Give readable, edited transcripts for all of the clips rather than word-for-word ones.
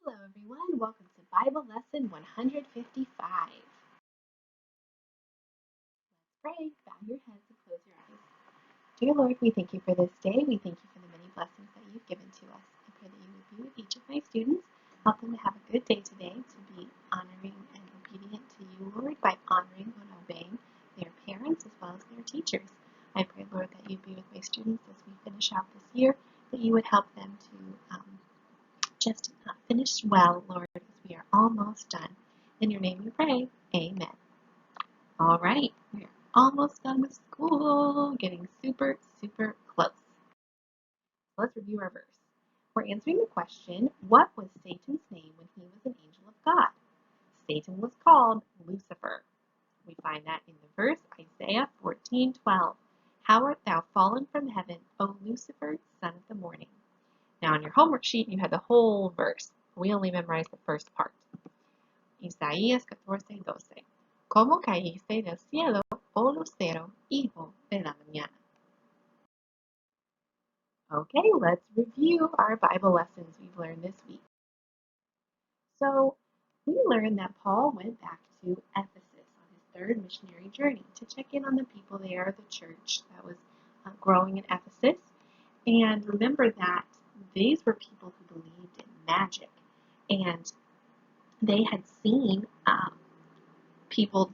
Hello everyone, welcome to Bible Lesson 155. Pray, bow your heads and close your eyes. Dear Lord, we thank you for this day. We thank you for the many blessings that you've given to us. I pray that you would be with each of my students. Help them to have a good day today, to be honoring and obedient to you, Lord, by honoring and obeying their parents as well as their teachers. I pray, Lord, that you be with my students as we finish out this year, that you would help them to just finish well, Lord, as we are almost done. In your name we pray. Amen. All right, we're almost done with school, getting super, super close. Let's review our verse. We're answering the question, what was Satan's name when he was an angel of God? Satan was called Lucifer. We find that in the verse Isaiah 14:12. How art thou fallen from heaven, O Lucifer, son of the morning? Now on your homework sheet, you had the whole verse. We only memorized the first part. Isaías 14:12. ¿Cómo caíste del cielo, oh lucero, hijo de la mañana? Okay, let's review our Bible lessons we've learned this week. So, we learned that Paul went back to Ephesus on his third missionary journey to check in on the people there, the church that was growing in Ephesus. And remember that these were people who believed in magic. And they had seen people,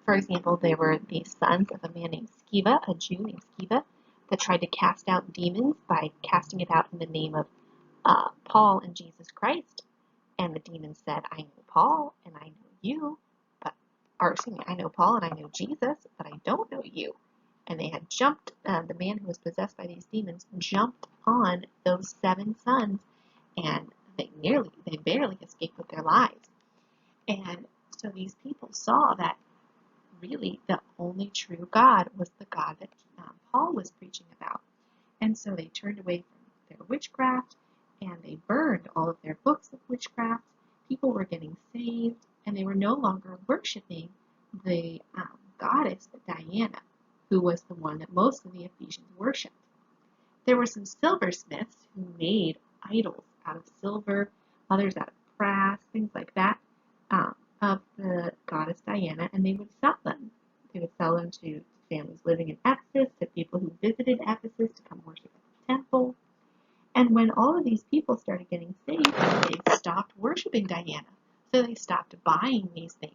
for example, there were the sons of a man named Sceva, a Jew named Sceva, that tried to cast out demons by casting it out in the name of Paul and Jesus Christ. And the demon said, I know Paul and I know you, I know Paul and I know Jesus, but I don't know you. And they had jumped, the man who was possessed by these demons jumped on those 7 sons, and they barely escaped with their lives. And so these people saw that really the only true God was the God that Paul was preaching about. And so they turned away from their witchcraft and they burned all of their books of witchcraft. People were getting saved and they were no longer worshiping the goddess Diana, who was the one that most of the Ephesians worshipped. There were some silversmiths who made idols out of silver, others out of brass, things like that, of the goddess Diana, and they would sell them. They would sell them to families living in Ephesus, to people who visited Ephesus to come worship at the temple. And when all of these people started getting saved, they stopped worshiping Diana, so they stopped buying these things.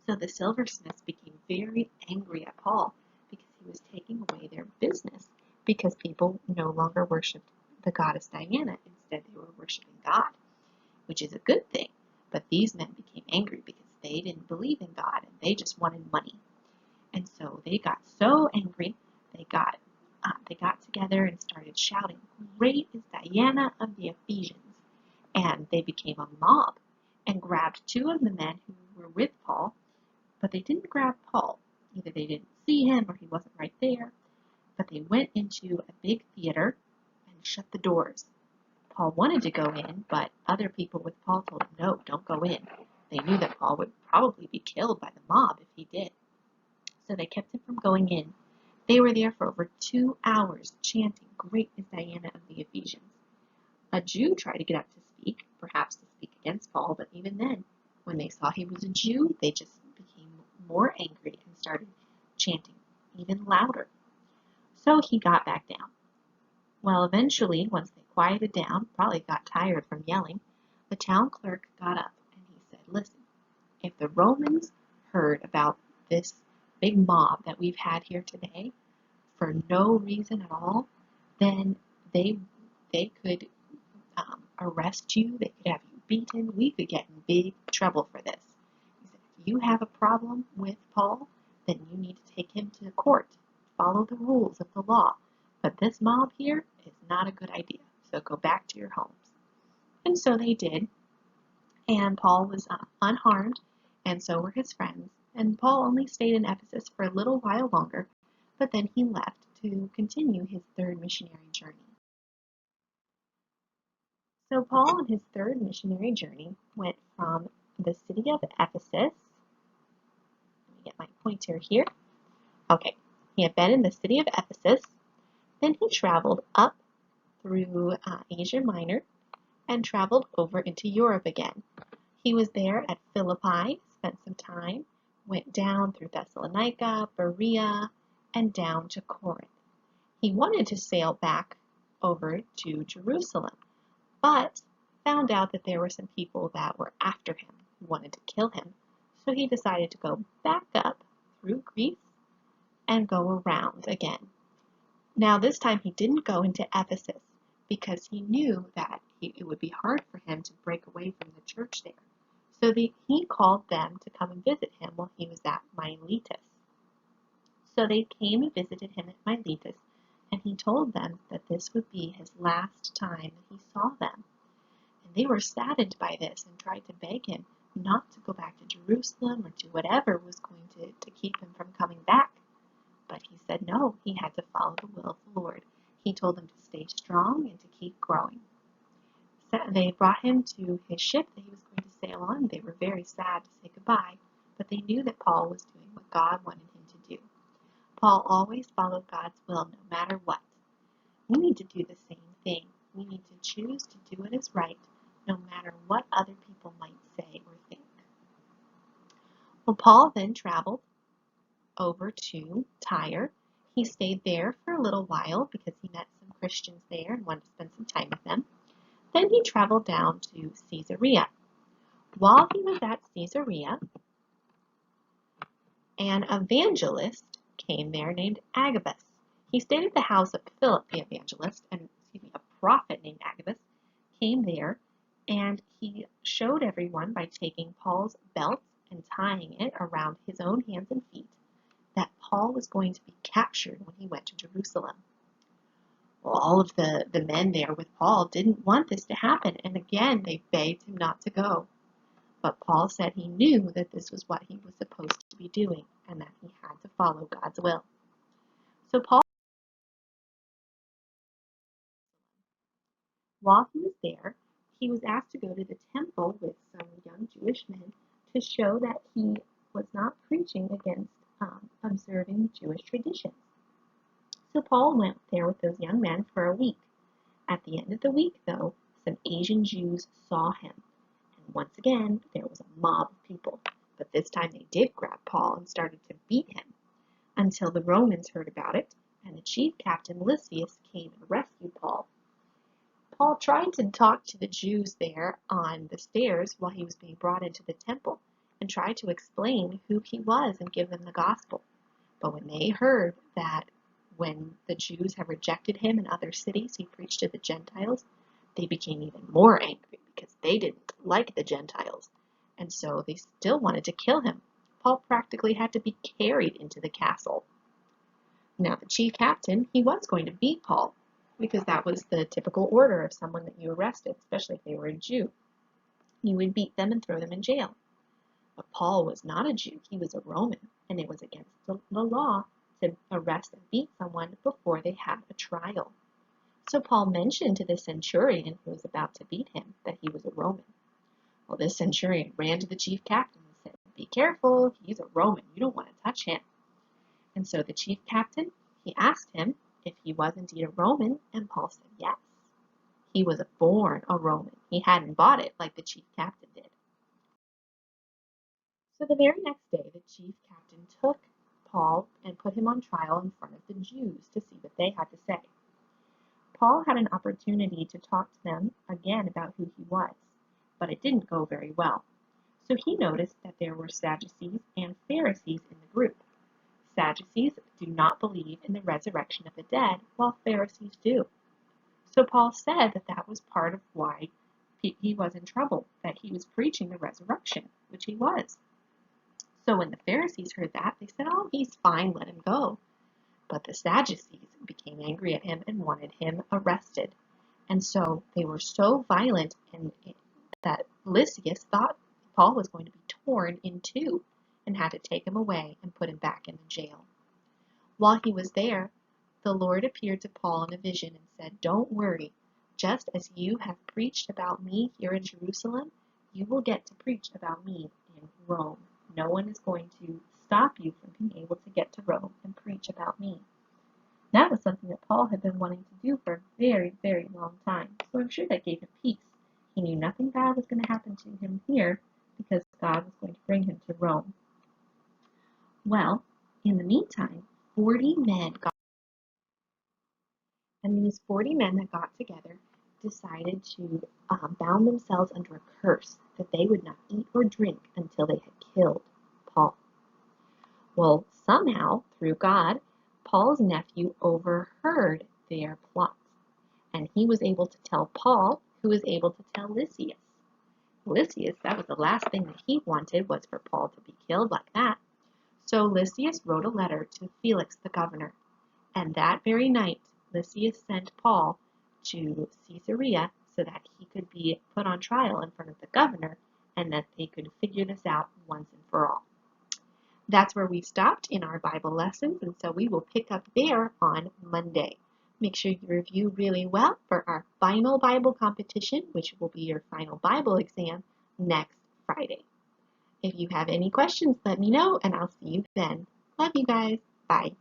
So the silversmiths became very angry at Paul because he was taking away their business, because people no longer worshipped the goddess Diana. Instead, they were worshiping God, which is a good thing. But these men became angry because they didn't believe in God and they just wanted money. And so they got so angry, they got together and started shouting, "Great is Diana of the Ephesians!" And they became a mob and grabbed 2 of the men who were with Paul, but they didn't grab Paul. Either they didn't see him or he wasn't right there, but they went into a big theater and shut the doors. Paul wanted to go in, but other people with Paul told him, no, don't go in. They knew that Paul would probably be killed by the mob if he did. So they kept him from going in. They were there for over 2 hours chanting, "Great is Diana of the Ephesians." A Jew tried to get up to speak, perhaps to speak against Paul, but even then, when they saw he was a Jew, they just became more angry and started chanting even louder. So he got back down. Well, eventually, once they quieted down, probably got tired from yelling, the town clerk got up and he said, listen, if the Romans heard about this big mob that we've had here today for no reason at all, then they could arrest you, they could have you beaten, we could get in big trouble for this. He said, if you have a problem with Paul, then you need to take him to court, follow the rules of the law. But this mob here is not a good idea, so go back to your homes. And so they did, and Paul was unharmed, and so were his friends. And Paul only stayed in Ephesus for a little while longer, but then he left to continue his third missionary journey. So Paul on his third missionary journey went from the city of Ephesus. Let me get my pointer here. Okay, he had been in the city of Ephesus. Then he traveled up through Asia Minor, and traveled over into Europe again. He was there at Philippi, spent some time, went down through Thessalonica, Berea, and down to Corinth. He wanted to sail back over to Jerusalem, but found out that there were some people that were after him who wanted to kill him, so he decided to go back up through Greece and go around again. Now this time he didn't go into Ephesus because he knew that it would be hard for him to break away from the church there. So he called them to come and visit him while he was at Miletus. So they came and visited him at Miletus, and he told them that this would be his last time that he saw them. And they were saddened by this and tried to beg him not to go back to Jerusalem or do whatever was going to keep him from coming back. But he said no, he had to follow the will of the Lord. He told them to stay strong and to keep growing. So they brought him to his ship that he was going to sail on. They were very sad to say goodbye, but they knew that Paul was doing what God wanted him to do. Paul always followed God's will no matter what. We need to do the same thing. We need to choose to do what is right no matter what other people might say or think. Well, Paul then traveled over to Tyre. He stayed there for a little while because he met some Christians there and wanted to spend some time with them. Then he traveled down to Caesarea. While he was at Caesarea, an evangelist came there named Agabus. He stayed at the house of Philip the evangelist, and a prophet named Agabus came there, and he showed everyone by taking Paul's belt and tying it around his own hands and feet that Paul was going to be captured when he went to Jerusalem. Well, all of the men there with Paul didn't want this to happen, and again they begged him not to go. But Paul said he knew that this was what he was supposed to be doing and that he had to follow God's will. So Paul, while he was there, he was asked to go to the temple with some young Jewish men to show that he was not preaching against observing Jewish traditions. So Paul went there with those young men for a week. At the end of the week, though, some Asian Jews saw him. And once again, there was a mob of people. But this time they did grab Paul and started to beat him until the Romans heard about it, and the chief captain Lysias came and rescued Paul. Paul tried to talk to the Jews there on the stairs while he was being brought into the temple and tried to explain who he was and give them the gospel. But when they heard that when the Jews had rejected him in other cities, he preached to the Gentiles, they became even more angry because they didn't like the Gentiles. And so they still wanted to kill him. Paul practically had to be carried into the castle. Now the chief captain, he was going to beat Paul because that was the typical order of someone that you arrested, especially if they were a Jew. You would beat them and throw them in jail. But Paul was not a Jew, he was a Roman, and it was against the law to arrest and beat someone before they had a trial. So Paul mentioned to the centurion who was about to beat him that he was a Roman. Well, this centurion ran to the chief captain and said, "Be careful, he's a Roman, you don't want to touch him." And so the chief captain, he asked him if he was indeed a Roman, and Paul said yes. He was born a Roman. He hadn't bought it like the chief captain did. So the very next day, the chief captain took Paul and put him on trial in front of the Jews to see what they had to say. Paul had an opportunity to talk to them again about who he was, but it didn't go very well. So he noticed that there were Sadducees and Pharisees in the group. Sadducees do not believe in the resurrection of the dead, while Pharisees do. So Paul said that that was part of why he was in trouble, that he was preaching the resurrection, which he was. So when the Pharisees heard that, they said, "Oh, he's fine, let him go." But the Sadducees became angry at him and wanted him arrested. And so they were so violent that Lysias thought Paul was going to be torn in two and had to take him away and put him back in the jail. While he was there, the Lord appeared to Paul in a vision and said, "Don't worry, just as you have preached about me here in Jerusalem, you will get to preach about me in Rome. No one is going to stop you from being able to get to Rome and preach about me." That was something that Paul had been wanting to do for a very, very long time, so I'm sure that gave him peace He knew nothing bad was going to happen to him here because God was going to bring him to Rome. Well, in the meantime, 40 men got, and these 40 men that got together decided to bound themselves under a curse that they would not eat or drink until they had killed Paul. Well, somehow, through God, Paul's nephew overheard their plots, and he was able to tell Paul, who was able to tell Lysias. Lysias, that was the last thing that he wanted, was for Paul to be killed like that. So Lysias wrote a letter to Felix the governor, and that very night Lysias sent Paul to Caesarea so that he could be put on trial in front of the governor and that they could figure this out once and for all. That's where we stopped in our Bible lessons, and so we will pick up there on Monday. Make sure you review really well for our final Bible competition, which will be your final Bible exam next Friday. If you have any questions, let me know, and I'll see you then. Love you guys. Bye.